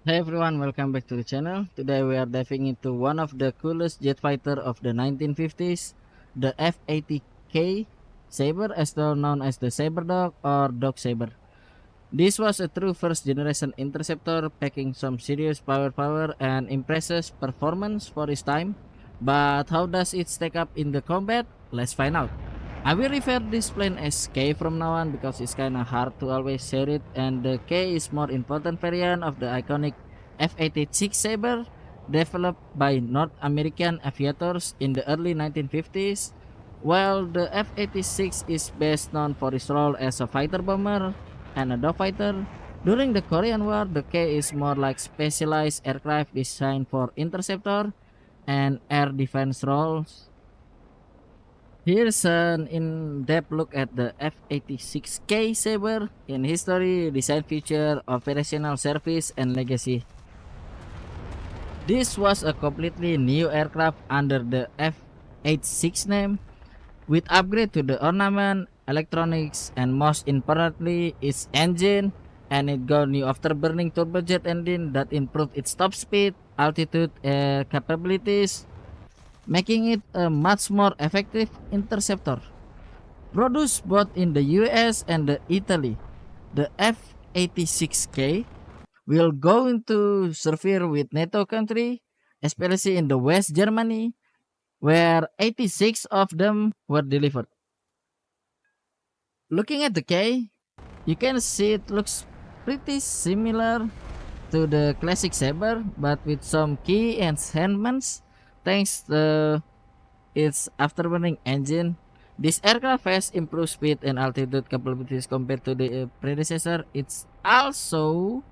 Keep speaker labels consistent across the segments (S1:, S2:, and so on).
S1: Hey everyone, welcome back to the channel. Today we are diving into one of the coolest jet fighter of the 1950s, the F-80K Sabre, as well known as the Sabre Dog or Dog Sabre. This was a true first generation interceptor packing some serious power and impressive performance for its time. But how does it stack up in the combat? Let's find out. I will refer this plane as K from now on because it's kinda hard to always share it, and the K is more important variant of the iconic F-86 Sabre developed by North American aviators in the early 1950s. While the F-86 is best known for its role as a fighter bomber and a dogfighter, during the Korean War the K is more like specialized aircraft designed for interceptor and air defense roles. Here's an in-depth look at the F-86K Sabre in history, design feature, operational service, and legacy. This was a completely new aircraft under the F-86 name, with upgrade to the ornament, electronics, and most importantly, its engine, and it got new afterburning turbojet engine that improved its top speed, altitude, capabilities, making it a much more effective interceptor. Produced both in the US and the Italy, the F-86K will go into surveyor with NATO country, especially in the West Germany, where 86 of them were delivered. Looking at the K, you can see it looks pretty similar to the classic Saber, but with some key enhancements thanks to its afterburning engine. This aircraft has improved speed and altitude capabilities compared to the predecessor. It's also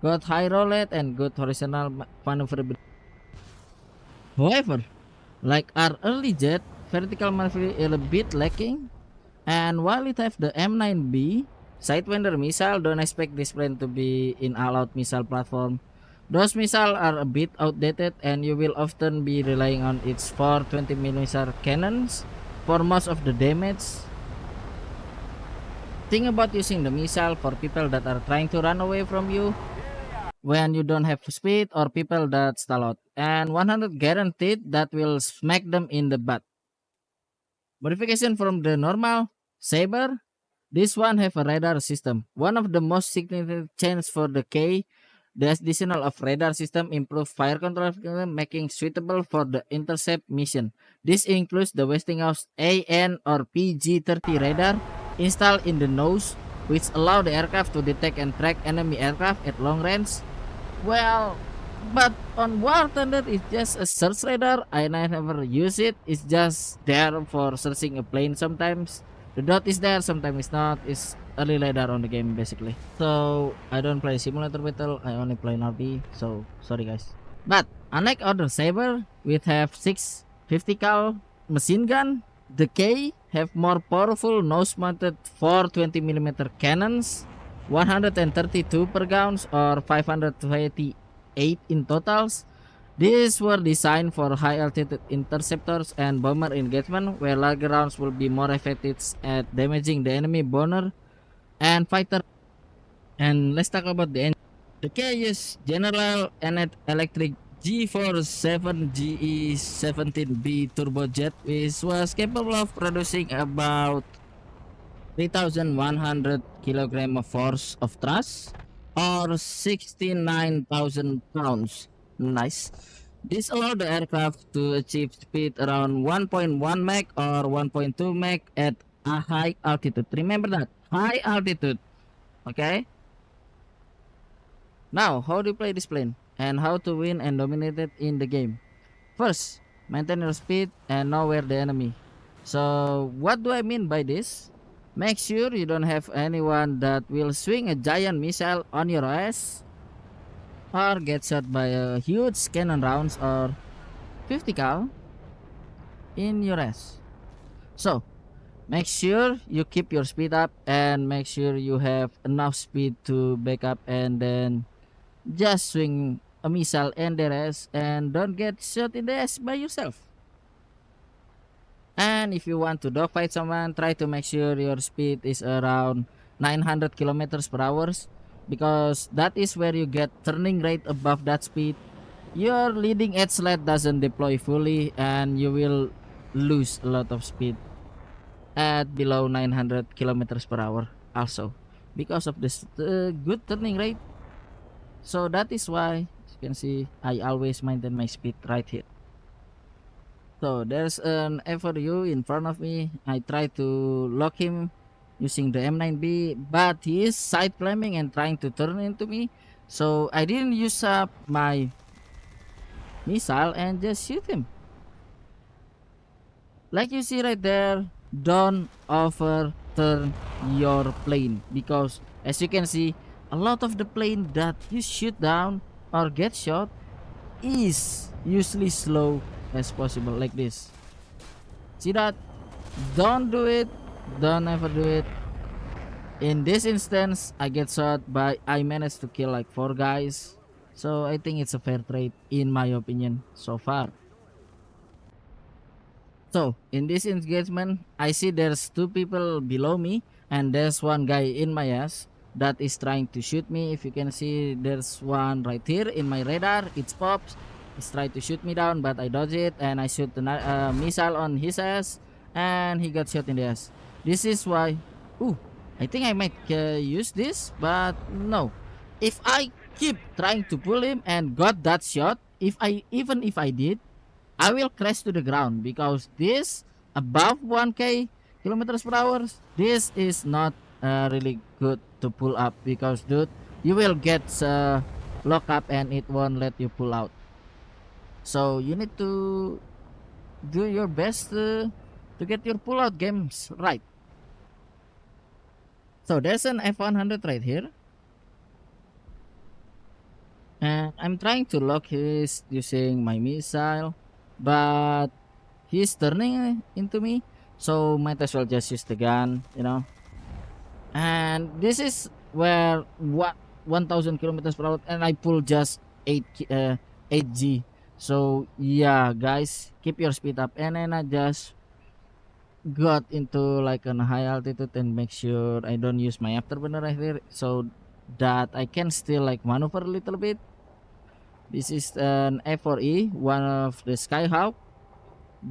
S1: got high roll rate and good horizontal maneuverability. However, like our early jet, vertical maneuverability is a bit lacking. And while it have the M9B Sidewinder missile, don't expect this plane to be in all-out missile platform. Those missiles are a bit outdated and you will often be relying on its 420mm cannons for most of the damage. Think about using the missile for people that are trying to run away from you when you don't have speed or people that stall out. And 100 guaranteed that will smack them in the butt. Modification from the normal Saber. This one have a radar system. One of the most significant changes for the K, the additional of radar system improve fire control, making suitable for the intercept mission. This includes the Westinghouse AN or PG-30 radar installed in the nose, which allow the aircraft to detect and track enemy aircraft at long range. Well, but on War Thunder, it's just a search radar. I never use it. It's just there for searching a plane sometimes. The dot is there, sometimes it's not. It's early radar on the game basically. So I don't play simulator battle. I only play RP. So sorry guys. But unlike other saber, which have 650 cal machine gun, the K have more powerful nose-mounted 420mm cannons, 132 per guns or 528 in totals. These were designed for high altitude interceptors and bomber engagement where larger rounds will be more effective at damaging the enemy bomber and fighter. And let's talk about the engine. The K use General Electric G47 GE17B turbojet, which was capable of producing about 3,100 kilogram of force of thrust or 69,000 pounds. Nice. This allowed the aircraft to achieve speed around 1.1 Mach or 1.2 Mach at a high altitude. Remember that, high altitude. Okay. Now, how do you play this plane and how to win and dominate it in the game? First, maintain your speed and know where the enemy. So, what do I mean by this? Make sure you don't have anyone that will swing a giant missile on your ass or get shot by a huge cannon rounds or 50 cal in your ass. So, make sure you keep your speed up and make sure you have enough speed to back up and then just swing a missile in their ass and don't get shot in the ass by yourself. And if you want to dogfight someone, try to make sure your speed is around 900 kilometers per hour. because that is where you get turning rate above that speed. Your leading edge sled doesn't deploy fully and you will lose a lot of speed at below 900 kilometers per hour also because of this good turning rate. So that is why, as you can see, I always maintain my speed right here. So there's an FRU in front of me. I try to lock him using the M9B, but he is side climbing and trying to turn into me. So I didn't use up my missile and just shoot him. Like you see right there, don't overturn your plane, because as you can see, a lot of the plane that you shoot down or get shot is usually slow as possible, like this. See that? Don't do it. Don't ever do it. In this instance, I get shot, but I managed to kill like 4 guys. So I think it's a fair trade in my opinion so far. So in this engagement, I see there's 2 people below me and there's one guy in my ass that is trying to shoot me. If you can see, there's one right here in my radar. It pops. He's trying to shoot me down, but I dodge it and I shoot the missile on his ass and he got shot in the ass. This is why, ooh, I think I might use this, but no. If I keep trying to pull him and got that shot, even if I did, I will crash to the ground, because this above 1k kilometers per hour, this is not really good to pull up, because dude, you will get lock up and it won't let you pull out. So you need to do your best to get your pull out games right. So there's an F100 right here, and I'm trying to lock his using my missile, but he's turning into me, so might as well just use the gun, you know. And this is where what 1000 kilometers per hour and I pull just 8g. So yeah guys, keep your speed up. And then I just got into like a high altitude and make sure I don't use my afterburner right here, so that I can still like maneuver a little bit. This is an F4E, one of the Skyhawk.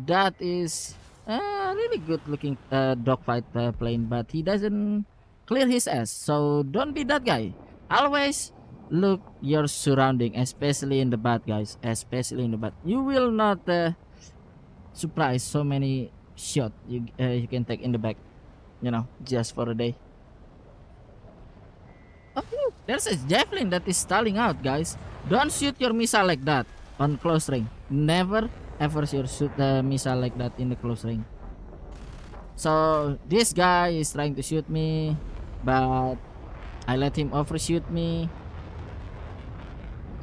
S1: That is a really good looking dogfight plane, but he doesn't clear his ass. So don't be that guy. Always look your surrounding, especially in the bad, guys. Especially in the bad. You will not surprise so many shot you can take in the back, you know, just for a day. Oh, there's a javelin that is stalling out, guys. Don't shoot your missile like that on close range. Never ever shoot the missile like that in the close range. So this guy is trying to shoot me, but I let him overshoot me.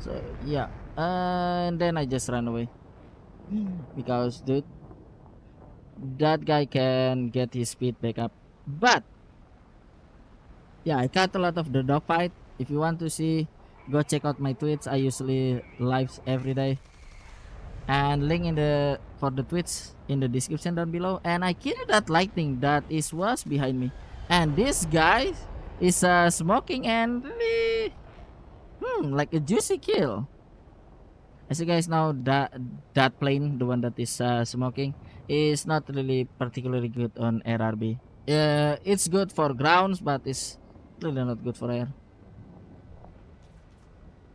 S1: So yeah, and then I just run away because dude, that guy can get his speed back up. But yeah, I cut a lot of the dogfight. If you want to see, go check out my tweets. I usually live every day, and link in the for the tweets in the description down below. And I killed that lightning that was behind me, and this guy is smoking and really like a juicy kill. As you guys know, that plane, the one that is smoking, is not really particularly good on RRB. It's good for grounds, but it's really not good for air.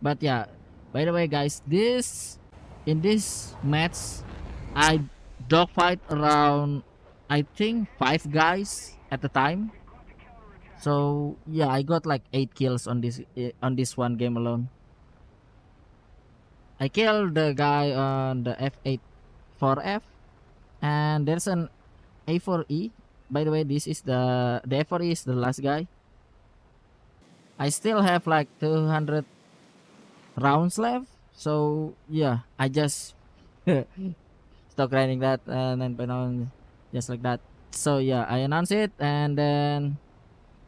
S1: But yeah, by the way guys, in this match I dogfight around, I think, 5 guys at a time. So yeah, I got like 8 kills on this one game alone. I killed the guy on the F8 4F, and there's an A4E. By the way, this is the F4E is the last guy. I still have like 200 rounds left. So yeah, I just stop grinding that and then put on just like that. So yeah, I announce it, and then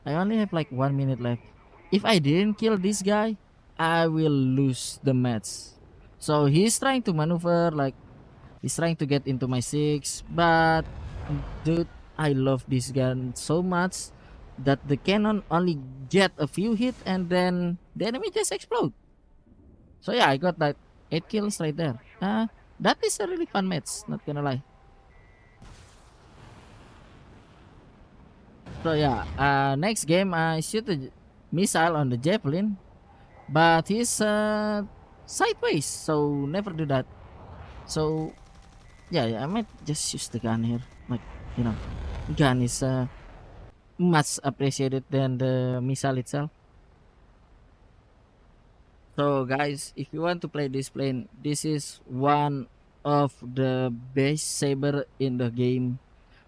S1: I only have like 1 minute left. If I didn't kill this guy, I will lose the match. So he's trying to maneuver, like he's trying to get into my 6, but dude, I love this gun so much. that the cannon only get a few hit and then the enemy just explode. So yeah, I got like 8 kills right there. That is a really fun match, not gonna lie. So yeah, next game I shoot a missile on the javelin, but he's sideways, so never do that. So yeah, I might just use the gun here. Like, you know, gun is much appreciated than the missile itself. So guys, if you want to play this plane, this is one of the best saber in the game.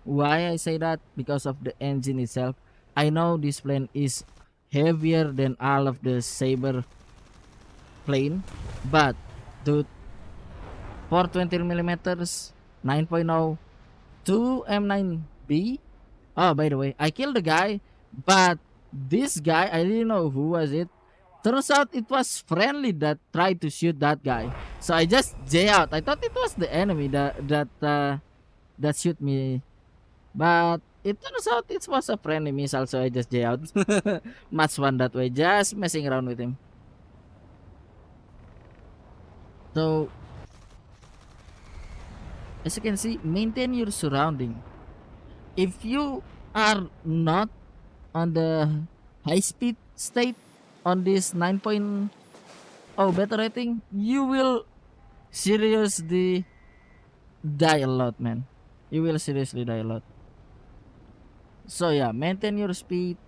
S1: Why I say that? Because of the engine itself. I know this plane is heavier than all of the saber plane, but dude, for 20 millimeters 9.0 2 M9B. Oh, by the way, I killed the guy, but this guy, I didn't know who was it. Turns out it was friendly that tried to shoot that guy. So I just J out. I thought it was the enemy that shoot me, but it turns out it was a friendly missile. So I just J out. Much fun that way, just messing around with him. So as you can see, maintain your surrounding. If you are not on the high speed state on this 9.0 beta rating, you will seriously die a lot, man. You will seriously die a lot. So yeah, maintain your speed,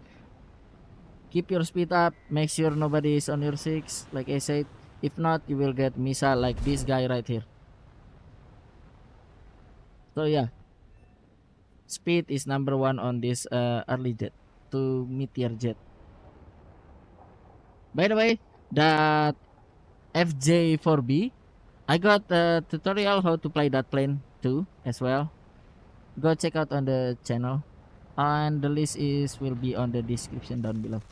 S1: keep your speed up, make sure nobody is on your six, like I said. If not, you will get missile like this guy right here. So yeah, speed is number one on this early jet to meteor jet. By the way, that FJ4B, I got a tutorial how to play that plane too as well. Go check out on the channel, and the list is will be on the description down below.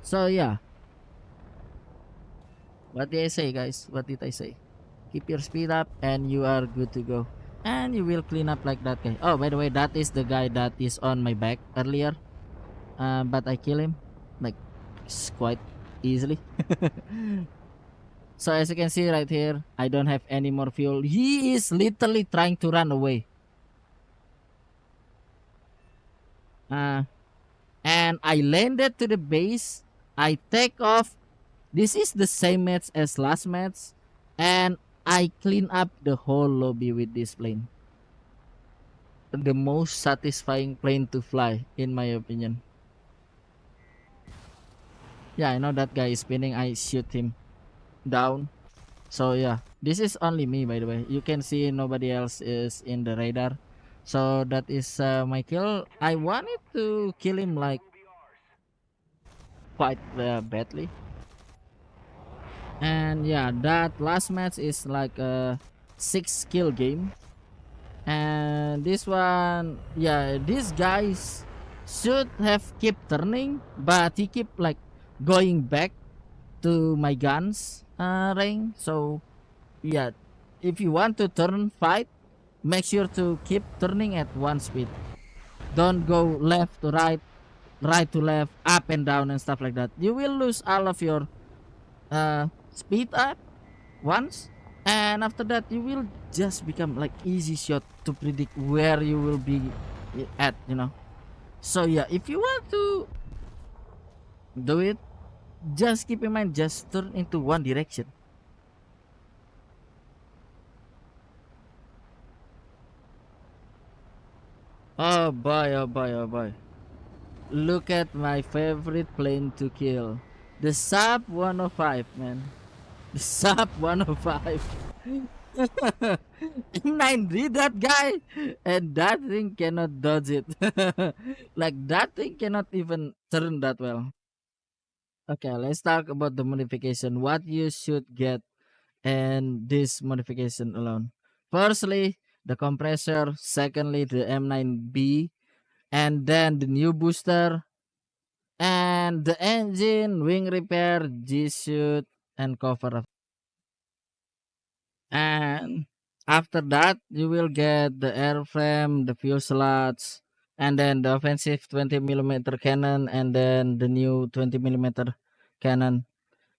S1: So yeah, what did I say, guys? What did I say? Keep your speed up and you are good to go, and you will clean up like that guy. Oh, by the way, that is the guy that is on my back earlier, but I kill him like quite easily. So as you can see right here, I don't have any more fuel. He is literally trying to run away. Uh, and I landed to the base. I take off. This is the same match as last match, and I clean up the whole lobby with this plane. The most satisfying plane to fly, in my opinion. Yeah, I know that guy is spinning. I shoot him down. So yeah, this is only me, by the way. You can see nobody else is in the radar. So that is my kill. I wanted to kill him like quite badly. And yeah, that last match is like a 6 kill game. And this one, yeah, these guys should have kept turning, but he keep like going back to my guns ring. So yeah, if you want to turn fight, make sure to keep turning at one speed. Don't go left to right, right to left, up and down and stuff like that. You will lose all of your speed up once, and after that you will just become like easy shot to predict where you will be at, you know. So yeah, if you want to do it, just keep in mind, just turn into one direction. Oh boy, oh boy, oh boy. Look at my favorite plane to kill. The Saab 105, man. The Saab 105. M9 read that guy, and that thing cannot dodge it. Like that thing cannot even turn that well. Okay, let's talk about the modification. What you should get and this modification alone. Firstly, the compressor. Secondly, the M9B, and then the new booster, and the engine, wing repair, G suit, and cover. And after that, you will get the airframe, the fuselage, and then the offensive 20 millimeter cannon, and then the new 20 millimeter cannon.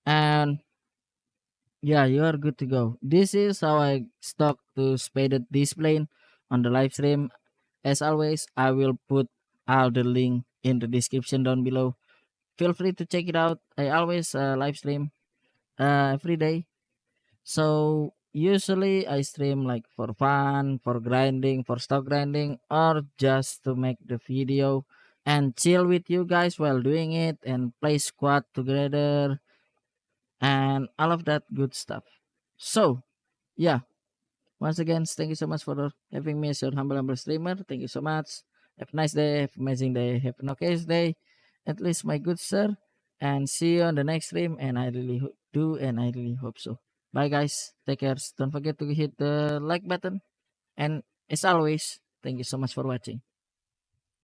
S1: And yeah, you are good to go. This is how I stock to spaded this plane on the live stream. As always, I will put all the link in the description down below. Feel free to check it out. I always live stream every day. So usually I stream like for fun, for grinding, for stock grinding, or just to make the video and chill with you guys while doing it and play squad together and all of that good stuff. So yeah, once again, thank you so much for having me as your humble streamer. Thank you so much. Have a nice day, have an amazing day, have an okay day, at least my good sir. And see you on the next stream. And I really do, and I really hope so. Bye guys. Take care. Don't forget to hit the like button. And as always, thank you so much for watching.